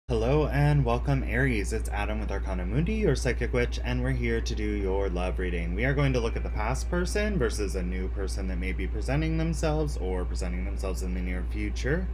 Hello and welcome, Aries. It's Adam with Arcana Mundi, your psychic witch, and we're here to do your love reading. We are going to look at the past person versus a new person that may be presenting themselves or presenting themselves in the near future.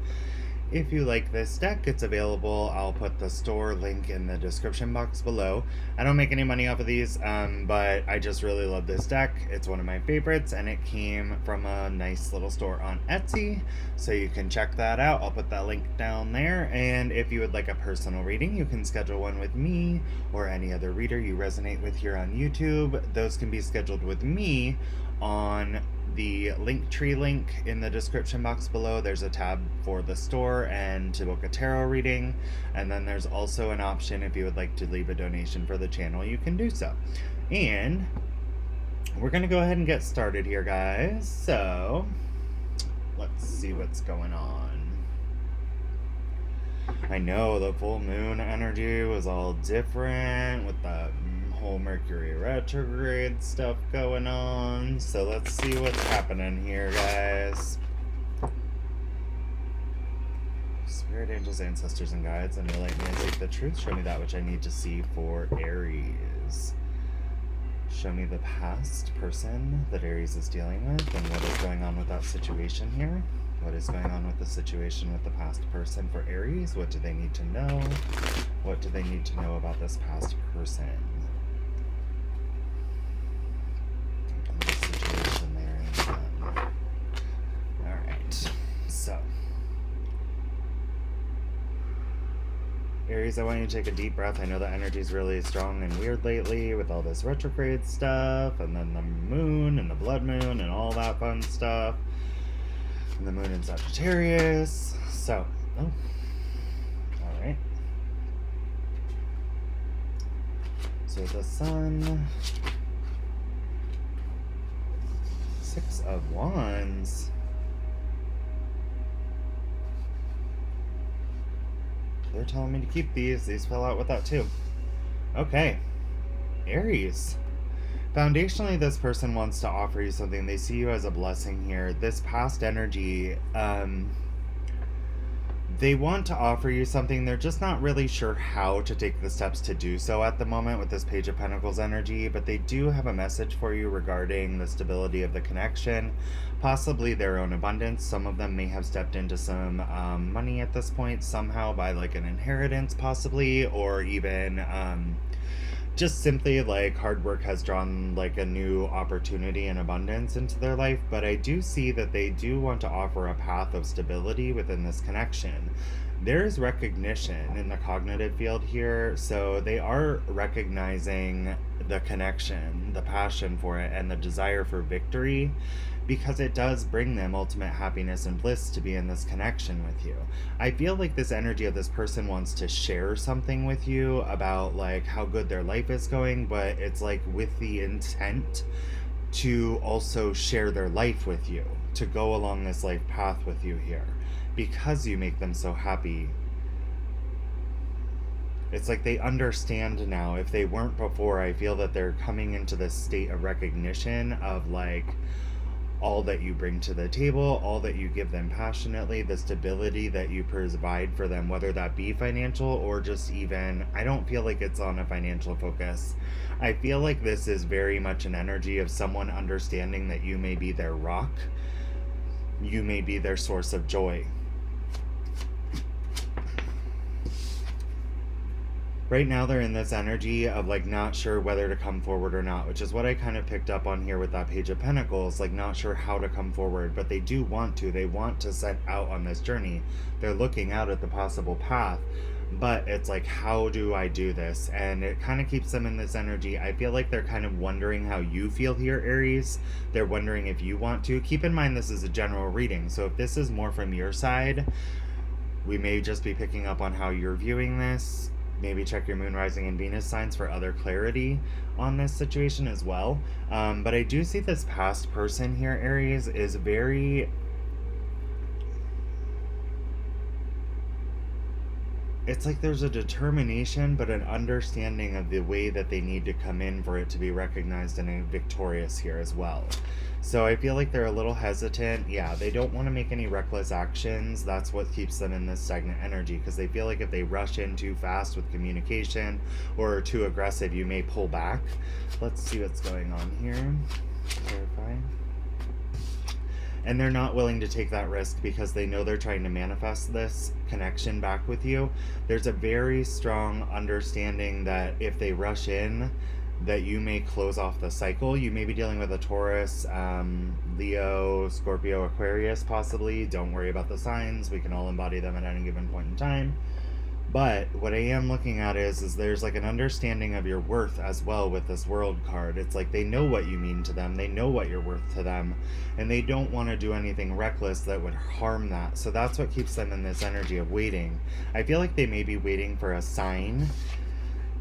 If you like this deck, it's available. I'll put the store link in the description box below. I don't make any money off of these, but I just really love this deck. It's one of my favorites, and it came from a nice little store on Etsy, so you can check that out. I'll put that link down there, and if you would like a personal reading, you can schedule one with me or any other reader you resonate with here on YouTube. Those can be scheduled with me on the Linktree link in the description box below. There's a tab for the store and to book a tarot reading, and then there's also an option if you would like to leave a donation for the channel, you can do so. And we're gonna go ahead and get started here, guys. So let's see what's going on. I know the full moon energy was all different with the whole Mercury retrograde stuff going on. So let's see what's happening here, guys. Spirit angels, ancestors, and guides, and enlighten me and seek the truth. Show me that which I need to see for Aries. Show me the past person that Aries is dealing with and what is going on with that situation here. What is going on with the situation with the past person for Aries? What do they need to know? What do they need to know about this past person? And the situation they're in. Alright, so. Aries, I want you to take a deep breath. I know the energy is really strong and weird lately with all this retrograde stuff, and then the moon and the blood moon and all that fun stuff. And the moon in Sagittarius. So, alright. So the sun. 6 of Wands. They're telling me to keep these. These fell out with that too. Okay. Aries. Foundationally, this person wants to offer you something. They see you as a blessing here. This past energy, they want to offer you something. They're just not really sure how to take the steps to do so at the moment with this Page of Pentacles energy, but they do have a message for you regarding the stability of the connection, possibly their own abundance. Some of them may have stepped into some money at this point somehow by like an inheritance possibly, or even just simply like hard work has drawn like a new opportunity and abundance into their life. But I do see that they do want to offer a path of stability within this connection. There's recognition in the cognitive field here, so they are recognizing the connection, the passion for it, and the desire for victory, because it does bring them ultimate happiness and bliss to be in this connection with you. I feel like this energy of this person wants to share something with you about like how good their life is going, but it's like with the intent to also share their life with you, to go along this life path with you here, because you make them so happy. It's like they understand now. If they weren't before, I feel that they're coming into this state of recognition of like all that you bring to the table, all that you give them passionately, the stability that you provide for them, whether that be financial or just even, I don't feel like it's on a financial focus. I feel like this is very much an energy of someone understanding that you may be their rock, you may be their source of joy. Right now they're in this energy of like not sure whether to come forward or not, which is what I kind of picked up on here with that Page of Pentacles, like not sure how to come forward, but they do want to. They want to set out on this journey. They're looking out at the possible path, but it's like, how do I do this? And it kind of keeps them in this energy. I feel like they're kind of wondering how you feel here, Aries. They're wondering if you want to. Keep in mind this is a general reading, so if this is more from your side, we may just be picking up on how you're viewing this. Maybe check your moon, rising, and Venus signs for other clarity on this situation as well. But I do see this past person here, Aries, is very it's like there's a determination, but an understanding of the way that they need to come in for it to be recognized and victorious here as well. So I feel like they're a little hesitant. Yeah, they don't want to make any reckless actions. That's what keeps them in this stagnant energy, because they feel like if they rush in too fast with communication or are too aggressive, you may pull back. Let's see what's going on here. Clarify. And they're not willing to take that risk because they know they're trying to manifest this connection back with you. There's a very strong understanding that if they rush in, that you may close off the cycle. You may be dealing with a Taurus, Leo, Scorpio, Aquarius, possibly. Don't worry about the signs. We can all embody them at any given point in time. But what I am looking at is there's like an understanding of your worth as well with this world card. It's like they know what you mean to them, they know what you're worth to them, and they don't want to do anything reckless that would harm that. So that's what keeps them in this energy of waiting. I feel like they may be waiting for a sign.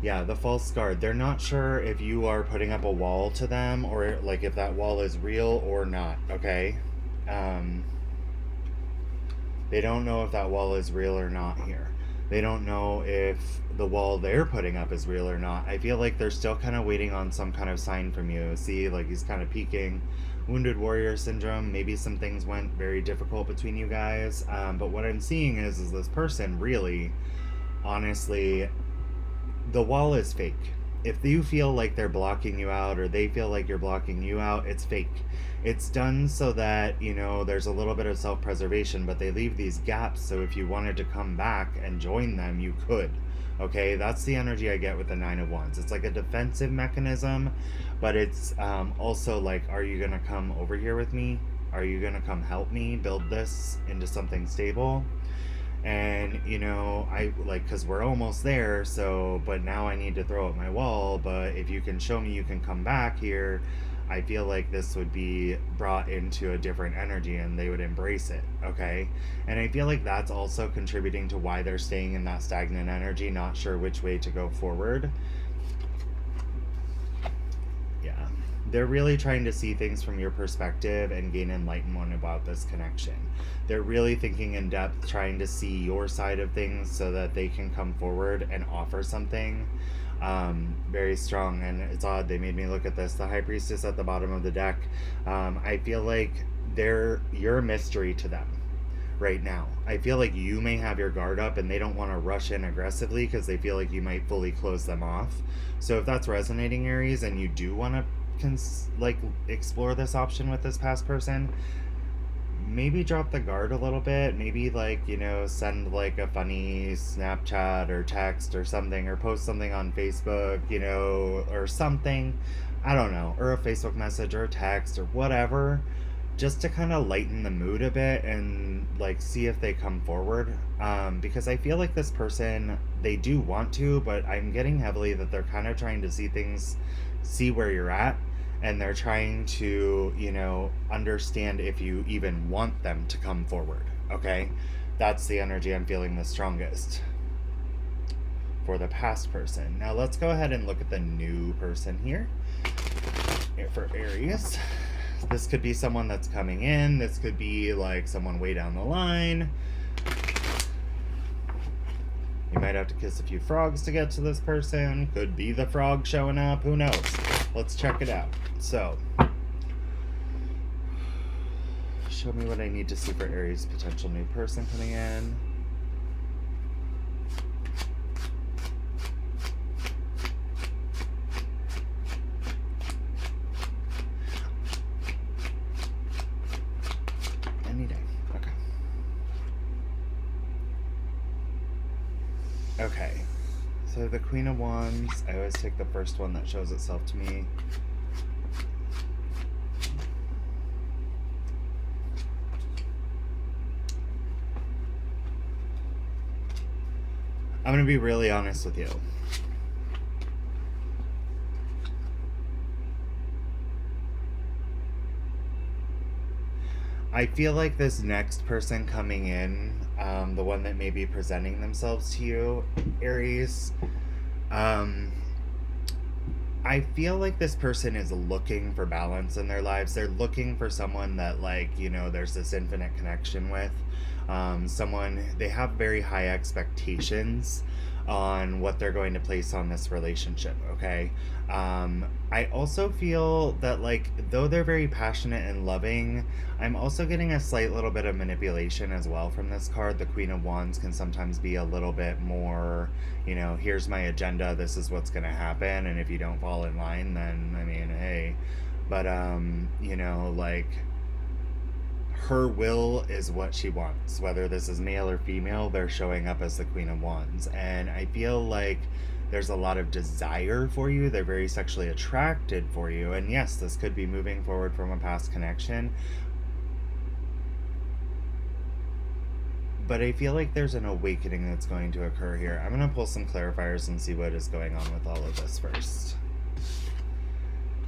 Yeah, the false guard. They're not sure if you are putting up a wall to them or like if that wall is real or not, okay? They don't know if that wall is real or not here. They don't know if the wall they're putting up is real or not. I feel like they're still kind of waiting on some kind of sign from you. See, like he's kind of peeking. Wounded warrior syndrome. Maybe some things went very difficult between you guys. But what I'm seeing is this person really, honestly, the wall is fake. If you feel like they're blocking you out or they feel like you're blocking you out, it's fake. It's done so that, there's a little bit of self-preservation, but they leave these gaps so if you wanted to come back and join them, you could. Okay, that's the energy I get with the Nine of Wands. It's like a defensive mechanism, but it's also like, are you going to come over here with me? Are you going to come help me build this into something stable? And I like, because we're almost there, so but now I need to throw up my wall. But if you can show me you can come back here, I feel like this would be brought into a different energy and they would embrace it. Okay, and I feel like that's also contributing to why they're staying in that stagnant energy, not sure which way to go forward. Yeah, they're really trying to see things from your perspective and gain enlightenment about this connection. They're really thinking in depth, trying to see your side of things so that they can come forward and offer something very strong. And it's odd, they made me look at this. The High Priestess at the bottom of the deck. I feel like you're a mystery to them right now. I feel like you may have your guard up and they don't want to rush in aggressively because they feel like you might fully close them off. So if that's resonating, Aries, and you do want to explore this option with this past person, maybe drop the guard a little bit. Maybe send like a funny Snapchat or text or something, or post something on Facebook, or something. I don't know, or a Facebook message or a text or whatever, just to kind of lighten the mood a bit and see if they come forward. Because I feel like this person, they do want to, but I'm getting heavily that they're kind of trying to see where you're at, and they're trying to, understand if you even want them to come forward, okay? That's the energy I'm feeling the strongest for the past person. Now let's go ahead and look at the new person here for Aries. This could be someone that's coming in. This could be someone way down the line. You might have to kiss a few frogs to get to this person. Could be the frog showing up. Who knows? Let's check it out. So, show me what I need to see for Aries' potential new person coming in. Any day. Okay. Okay. So the Queen of Wands, I always take the first one that shows itself to me. I'm going to be really honest with you. I feel like this next person coming in, the one that may be presenting themselves to you, Aries, I feel like this person is looking for balance in their lives. They're looking for someone that, there's this infinite connection with. They have very high expectations on what they're going to place on this relationship, okay? I also feel that, like, though they're very passionate and loving, I'm also getting a slight little bit of manipulation as well from this card. The Queen of Wands can sometimes be a little bit more, here's my agenda, this is what's going to happen, and if you don't fall in line, then, I mean, hey. But, like, her will is what she wants. Whether this is male or female, they're showing up as the Queen of Wands. And I feel like there's a lot of desire for you. They're very sexually attracted for you. And yes, this could be moving forward from a past connection. But I feel like there's an awakening that's going to occur here. I'm going to pull some clarifiers and see what is going on with all of this first.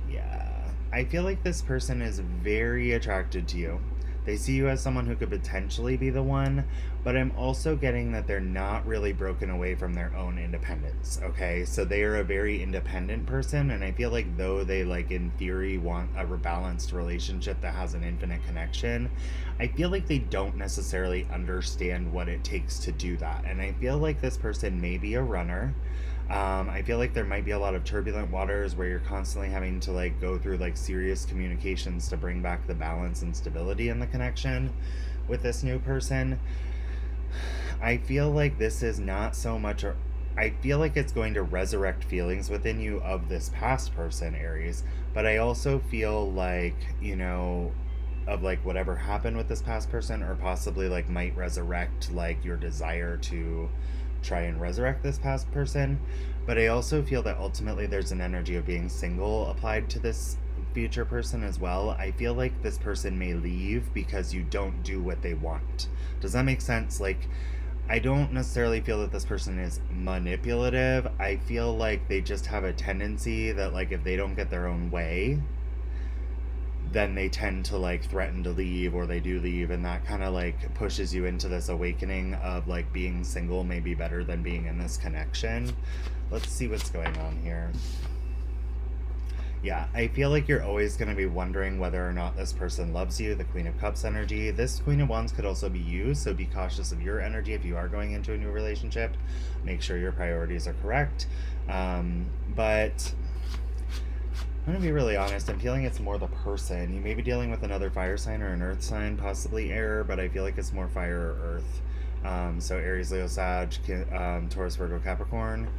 Yeah. I feel like this person is very attracted to you. They see you as someone who could potentially be the one, but I'm also getting that they're not really broken away from their own independence, okay? So they are a very independent person, and I feel like though they, like, in theory want a rebalanced relationship that has an infinite connection, I feel like they don't necessarily understand what it takes to do that. And I feel like this person may be a runner. I feel like there might be a lot of turbulent waters where you're constantly having to, like, go through, like, serious communications to bring back the balance and stability in the connection with this new person. I feel like this is not so much I feel like it's going to resurrect feelings within you of this past person, Aries, but I also feel like, of, like, whatever happened with this past person, or possibly, like, might resurrect, like, your desire to try and resurrect this past person. But I also feel that ultimately there's an energy of being single applied to this future person as well. I feel like this person may leave because you don't do what they want. Does that make sense? Like, I don't necessarily feel that this person is manipulative. I feel like they just have a tendency that, like, if they don't get their own way, then they tend to, like, threaten to leave, or they do leave, and that kind of, like, pushes you into this awakening of, like, being single may be better than being in this connection. Let's see what's going on here. Yeah, I feel like you're always going to be wondering whether or not this person loves you, the Queen of Cups energy. This Queen of Wands could also be you, so be cautious of your energy if you are going into a new relationship. Make sure your priorities are correct. But I'm going to be really honest. I'm feeling it's more the person. You may be dealing with another fire sign or an earth sign, possibly air, but I feel like it's more fire or earth. So Aries, Leo, Sag, Taurus, Virgo, Capricorn.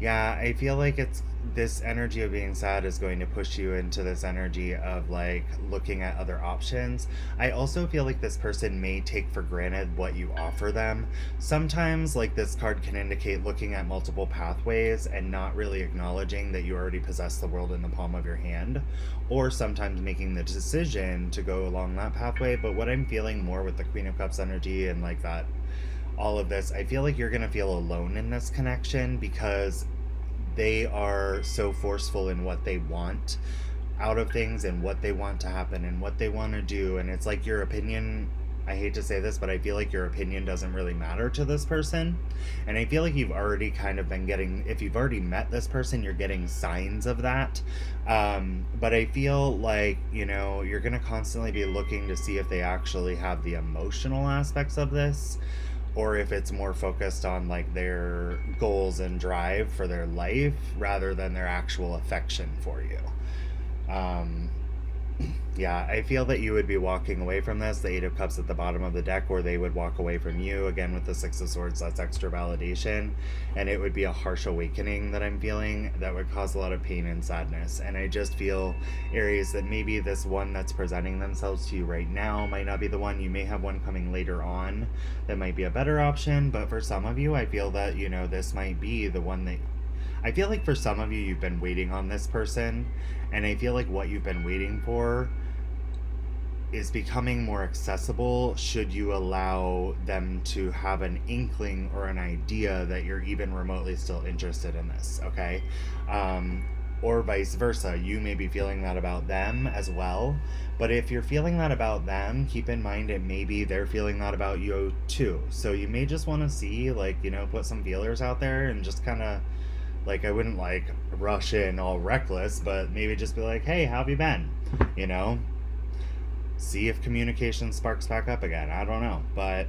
Yeah, I feel like it's this energy of being sad is going to push you into this energy of, like, looking at other options. I also feel like this person may take for granted what you offer them. Sometimes, like, this card can indicate looking at multiple pathways and not really acknowledging that you already possess the world in the palm of your hand, or sometimes making the decision to go along that pathway. But what I'm feeling more with the Queen of Cups energy and, like, that all of this, I feel like you're going to feel alone in this connection because they are so forceful in what they want out of things and what they want to happen and what they want to do. And it's like your opinion, I hate to say this, but I feel like your opinion doesn't really matter to this person. And I feel like you've already kind of been getting, if you've already met this person, you're getting signs of that. But I feel like, you're going to constantly be looking to see if they actually have the emotional aspects of this, or if it's more focused on, like, their goals and drive for their life rather than their actual affection for you. Yeah, I feel that you would be walking away from this, the Eight of Cups at the bottom of the deck, or they would walk away from you. Again, with the Six of Swords, that's extra validation. And it would be a harsh awakening that I'm feeling that would cause a lot of pain and sadness. And I just feel, Aries, that maybe this one that's presenting themselves to you right now might not be the one. You may have one coming later on that might be a better option. But for some of you, I feel that, this might be the one that... I feel like for some of you, you've been waiting on this person. And I feel like what you've been waiting for is becoming more accessible should you allow them to have an inkling or an idea that you're even remotely still interested in this, okay? Or vice versa. You may be feeling that about them as well. But if you're feeling that about them, keep in mind it may be they're feeling that about you too. So you may just want to see, like, put some feelers out there and just kind of, like, I wouldn't, like, rush in all reckless, but maybe just be like, hey, how have you been? see if communication sparks back up again. I don't know. But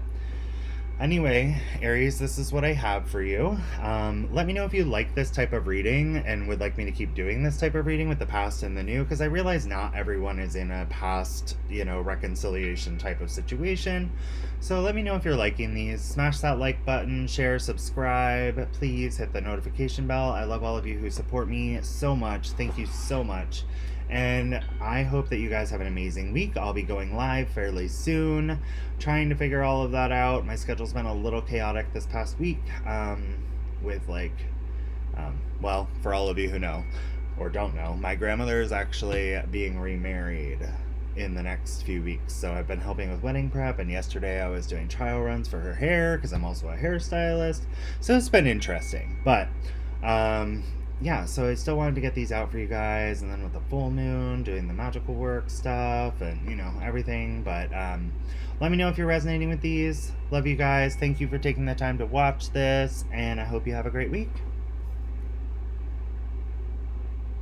anyway, Aries, this is what I have for you. Let me know if you like this type of reading and would like me to keep doing this type of reading with the past and the new, because I realize not everyone is in a past, reconciliation type of situation. So let me know if you're liking these. Smash that like button, share, subscribe. Please hit the notification bell. I love all of you who support me so much. Thank you so much. And I hope that you guys have an amazing week. I'll be going live fairly soon, trying to figure all of that out. My schedule's been a little chaotic this past week, with well, for all of you who know or don't know, my grandmother is actually being remarried in the next few weeks. So I've been helping with wedding prep, and yesterday I was doing trial runs for her hair because I'm also a hairstylist. So it's been interesting. But yeah, so I still wanted to get these out for you guys, and then with the full moon, doing the magical work stuff, and everything. But let me know if you're resonating with these. Love you guys. Thank you for taking the time to watch this, and I hope you have a great week.